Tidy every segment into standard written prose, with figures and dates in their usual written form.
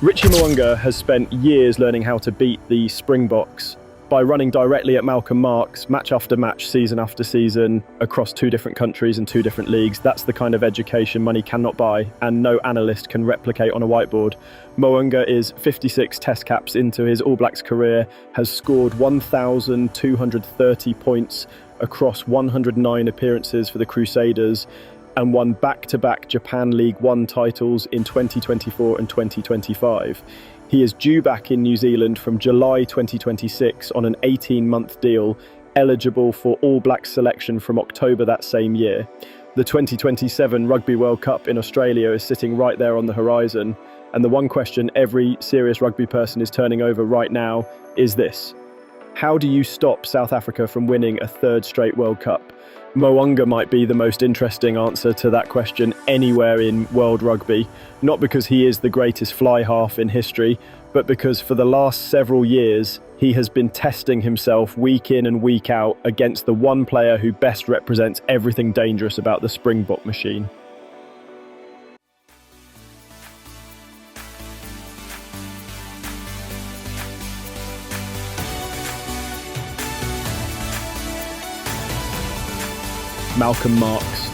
Richie Mo'unga has spent years learning how to beat the Springboks by running directly at Malcolm Marx, match after match, season after season, across 2 different countries and 2 different leagues. That's the kind of education money cannot buy, and no analyst can replicate on a whiteboard. Mo'unga is 56 test caps into his All Blacks career, has scored 1,230 points across 109 appearances for the Crusaders, and won back-to-back Japan League One titles in 2024 and 2025. He is due back in New Zealand from July 2026 on an 18-month deal, eligible for All Blacks selection from October that same year. The 2027 Rugby World Cup in Australia is sitting right there on the horizon, and the one question every serious rugby person is turning over right now is this: how do you stop South Africa from winning a 3rd straight World Cup? Mo'unga might be the most interesting answer to that question anywhere in world rugby, not because he is the greatest fly half in history, but because for the last several years, he has been testing himself week in and week out against the one player who best represents everything dangerous about the Springbok machine. Malcolm Marx,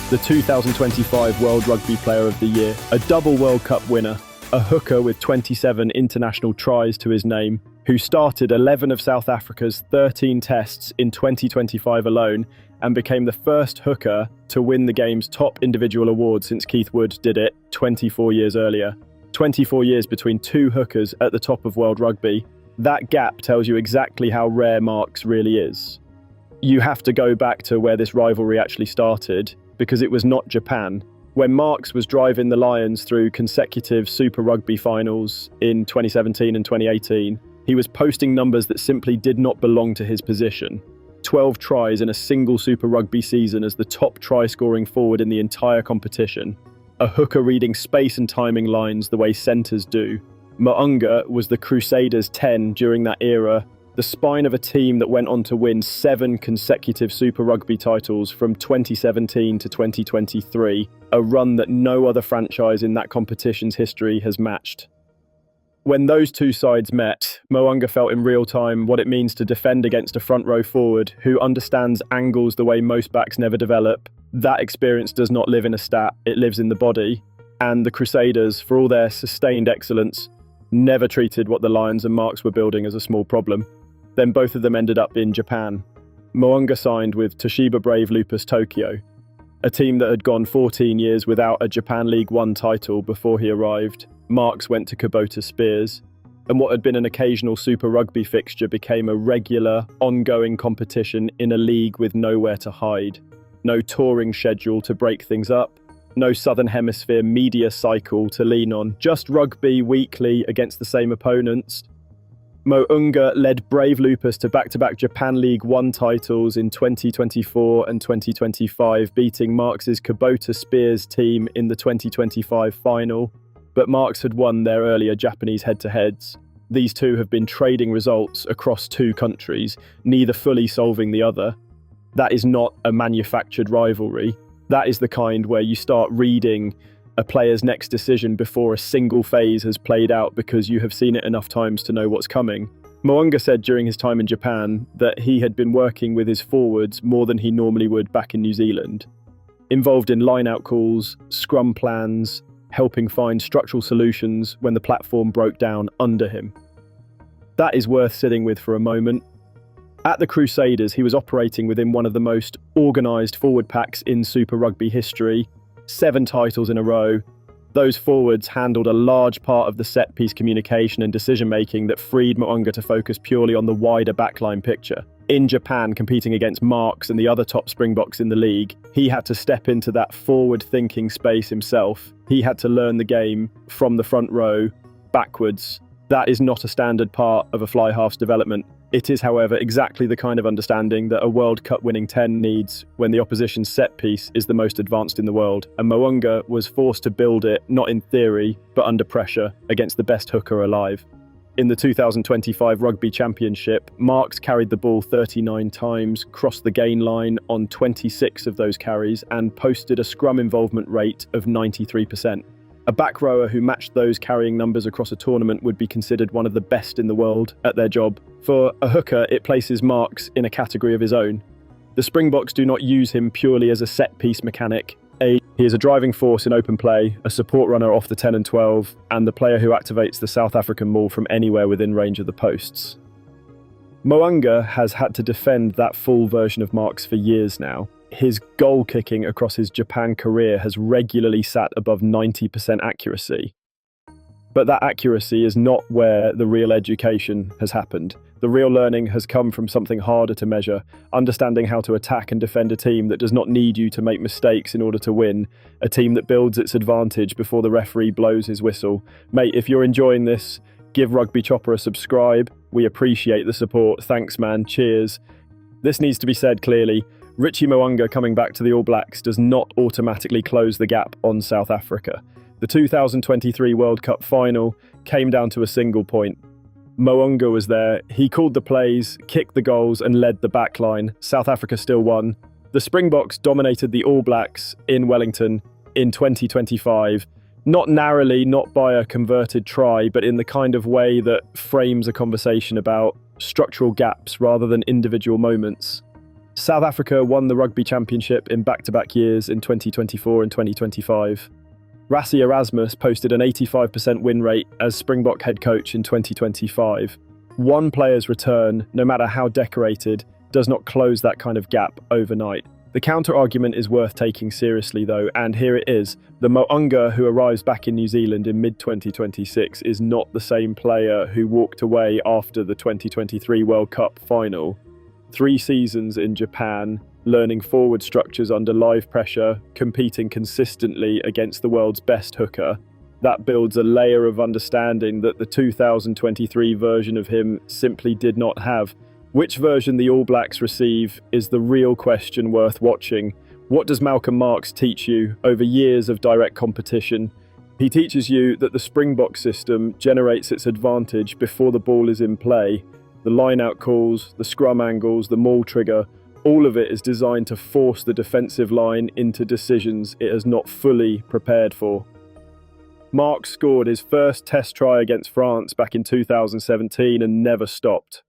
the 2025 World Rugby Player of the Year, a double World Cup winner, a hooker with 27 international tries to his name, who started 11 of South Africa's 13 tests in 2025 alone and became the first hooker to win the game's top individual award since Keith Wood did it 24 years earlier. 24 years between 2 hookers at the top of world rugby. That gap tells you exactly how rare Marx really is. You have to go back to where this rivalry actually started, because it was not Japan. When Marx was driving the Lions through consecutive Super Rugby finals in 2017 and 2018, he was posting numbers that simply did not belong to his position. 12 tries in a single Super Rugby season as the top try-scoring forward in the entire competition. A hooker reading space and timing lines the way centres do. Mo'unga was the Crusaders' 10 during that era, the spine of a team that went on to win 7 consecutive Super Rugby titles from 2017 to 2023, a run that no other franchise in that competition's history has matched. When those 2 sides met, Mo'unga felt in real time what it means to defend against a front row forward who understands angles the way most backs never develop. That experience does not live in a stat, it lives in the body. And the Crusaders, for all their sustained excellence, never treated what the Lions and Marx were building as a small problem. Then both of them ended up in Japan. Mo'unga signed with Toshiba Brave Lupus Tokyo, a team that had gone 14 years without a Japan League One title before he arrived. Marx went to Kubota Spears, and what had been an occasional Super Rugby fixture became a regular, ongoing competition in a league with nowhere to hide. No touring schedule to break things up, no Southern Hemisphere media cycle to lean on, just rugby weekly against the same opponents. Mo'unga led Brave Lupus to back-to-back Japan League One titles in 2024 and 2025, beating Marx's Kubota Spears team in the 2025 final. But Marx had won their earlier Japanese head-to-heads. These 2 have been trading results across 2 countries, neither fully solving the other. That is not a manufactured rivalry. That is the kind where you start reading a player's next decision before a single phase has played out because you have seen it enough times to know what's coming. Mo'unga said during his time in Japan that he had been working with his forwards more than he normally would back in New Zealand. Involved in line-out calls, scrum plans, helping find structural solutions when the platform broke down under him. That is worth sitting with for a moment. At the Crusaders, he was operating within one of the most organised forward packs in Super Rugby history. 7 titles in a row. Those forwards handled a large part of the set-piece communication and decision-making that freed Mo'unga to focus purely on the wider backline picture. In Japan, competing against Marx and the other top Springboks in the league, he had to step into that forward-thinking space himself. He had to learn the game from the front row, backwards. That is not a standard part of a fly-half's development. It is, however, exactly the kind of understanding that a World Cup winning 10 needs when the opposition's set piece is the most advanced in the world, and Mo'unga was forced to build it, not in theory, but under pressure, against the best hooker alive. In the 2025 Rugby Championship, Marx carried the ball 39 times, crossed the gain line on 26 of those carries, and posted a scrum involvement rate of 93%. A back rower who matched those carrying numbers across a tournament would be considered one of the best in the world at their job. For a hooker, it places Marx in a category of his own. The Springboks do not use him purely as a set-piece mechanic. He is a driving force in open play, a support runner off the 10 and 12, and the player who activates the South African maul from anywhere within range of the posts. Mo'unga has had to defend that full version of Marx for years now. His goal kicking across his Japan career has regularly sat above 90% accuracy. But that accuracy is not where the real education has happened. The real learning has come from something harder to measure, understanding how to attack and defend a team that does not need you to make mistakes in order to win, a team that builds its advantage before the referee blows his whistle. Mate, if you're enjoying this, give Rugby Chopper a subscribe. We appreciate the support. Thanks, man. Cheers. This needs to be said clearly. Richie Mo'unga coming back to the All Blacks does not automatically close the gap on South Africa. The 2023 World Cup final came down to a single point. Mo'unga was there, he called the plays, kicked the goals and led the back line. South Africa still won. The Springboks dominated the All Blacks in Wellington in 2025. Not narrowly, not by a converted try, but in the kind of way that frames a conversation about structural gaps rather than individual moments. South Africa won the Rugby Championship in back-to-back years in 2024 and 2025. Rassie Erasmus posted an 85% win rate as Springbok head coach in 2025. One player's return, no matter how decorated, does not close that kind of gap overnight. The counter-argument is worth taking seriously though, and here it is. The Mo'unga who arrives back in New Zealand in mid-2026 is not the same player who walked away after the 2023 World Cup final. 3 seasons in Japan, learning forward structures under live pressure, competing consistently against the world's best hooker. That builds a layer of understanding that the 2023 version of him simply did not have. Which version the All Blacks receive is the real question worth watching. What does Malcolm Marx teach you over years of direct competition? He teaches you that the Springbok system generates its advantage before the ball is in play. The line-out calls, the scrum angles, the maul trigger, all of it is designed to force the defensive line into decisions it has not fully prepared for. Marx scored his first test try against France back in 2017 and never stopped.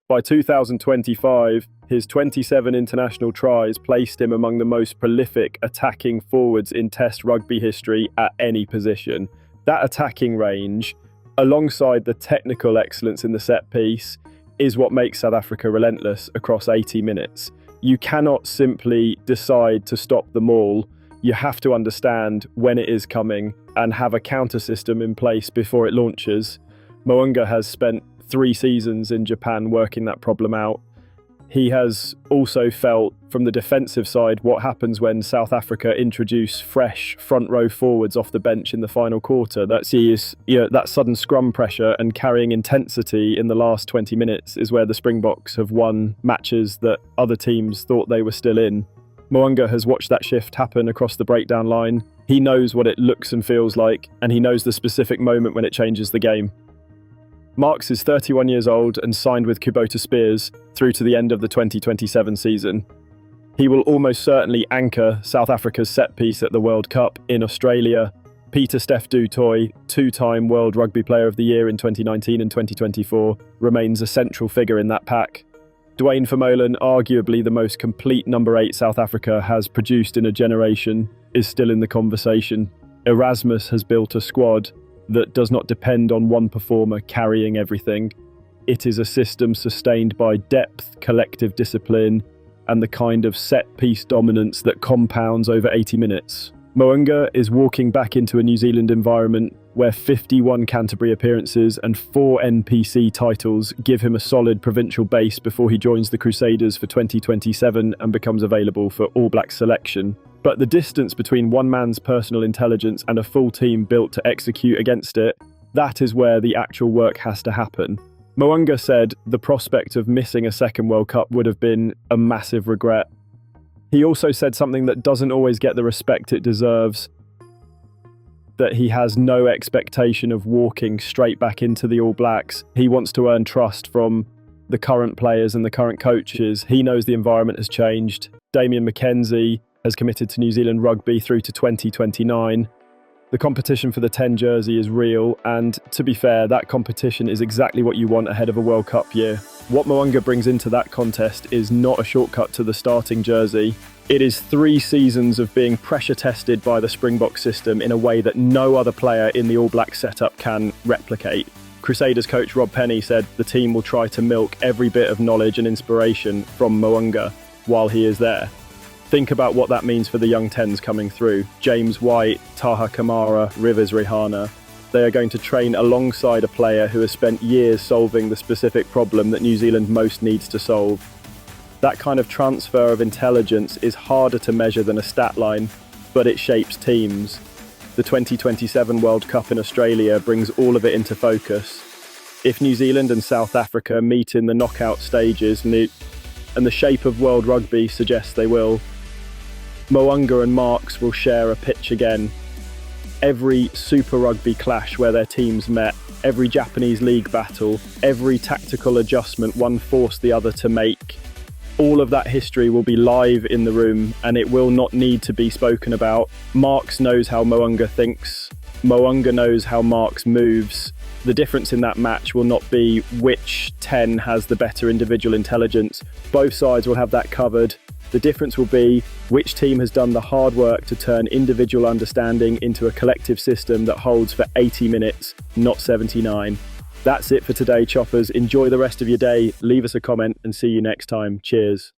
By 2025, his 27 international tries placed him among the most prolific attacking forwards in Test rugby history at any position. That attacking range, alongside the technical excellence in the set piece, is what makes South Africa relentless across 80 minutes. You cannot simply decide to stop the maul. You have to understand when it is coming and have a counter system in place before it launches. Mo'unga has spent 3 seasons in Japan working that problem out. He has also felt from the defensive side what happens when South Africa introduce fresh front row forwards off the bench in the final quarter. That sudden scrum pressure and carrying intensity in the last 20 minutes is where the Springboks have won matches that other teams thought they were still in. Mo'unga has watched that shift happen across the breakdown line. He knows what it looks and feels like, and he knows the specific moment when it changes the game. Marx is 31 years old and signed with Kubota Spears through to the end of the 2027 season. He will almost certainly anchor South Africa's set piece at the World Cup in Australia. Peter Steph du Toit, 2-time World Rugby Player of the Year in 2019 and 2024, remains a central figure in that pack. Dwayne Vermeulen, arguably the most complete number 8 South Africa has produced in a generation, is still in the conversation. Erasmus has built a squad that does not depend on one performer carrying everything. It is a system sustained by depth, collective discipline, and the kind of set-piece dominance that compounds over 80 minutes. Mo'unga is walking back into a New Zealand environment where 51 Canterbury appearances and 4 NPC titles give him a solid provincial base before he joins the Crusaders for 2027 and becomes available for All Black selection. But the distance between one man's personal intelligence and a full team built to execute against it, that is where the actual work has to happen. Mo'unga said the prospect of missing a second World Cup would have been a massive regret. He also said something that doesn't always get the respect it deserves, that he has no expectation of walking straight back into the All Blacks. He wants to earn trust from the current players and the current coaches. He knows the environment has changed. Damian McKenzie has committed to New Zealand rugby through to 2029. The competition for the 10 jersey is real, and to be fair, that competition is exactly what you want ahead of a World Cup year. What Mo'unga brings into that contest is not a shortcut to the starting jersey. It is 3 seasons of being pressure tested by the Springbok system in a way that no other player in the All Black setup can replicate. Crusaders coach Rob Penny said the team will try to milk every bit of knowledge and inspiration from Mo'unga while he is there. Think about what that means for the young 10s coming through. James White, Taha Kamara, Rivers Rihana. They are going to train alongside a player who has spent years solving the specific problem that New Zealand most needs to solve. That kind of transfer of intelligence is harder to measure than a stat line, but it shapes teams. The 2027 World Cup in Australia brings all of it into focus. If New Zealand and South Africa meet in the knockout stages, and the shape of world rugby suggests they will, Mo'unga and Marx will share a pitch again. Every Super Rugby clash where their teams met, every Japanese league battle, every tactical adjustment one forced the other to make, all of that history will be live in the room, and it will not need to be spoken about. Marx knows how Mo'unga thinks. Mo'unga knows how Marx moves. The difference in that match will not be which 10 has the better individual intelligence. Both sides will have that covered. The difference will be which team has done the hard work to turn individual understanding into a collective system that holds for 80 minutes, not 79. That's it for today, Choppers. Enjoy the rest of your day. Leave us a comment and see you next time. Cheers.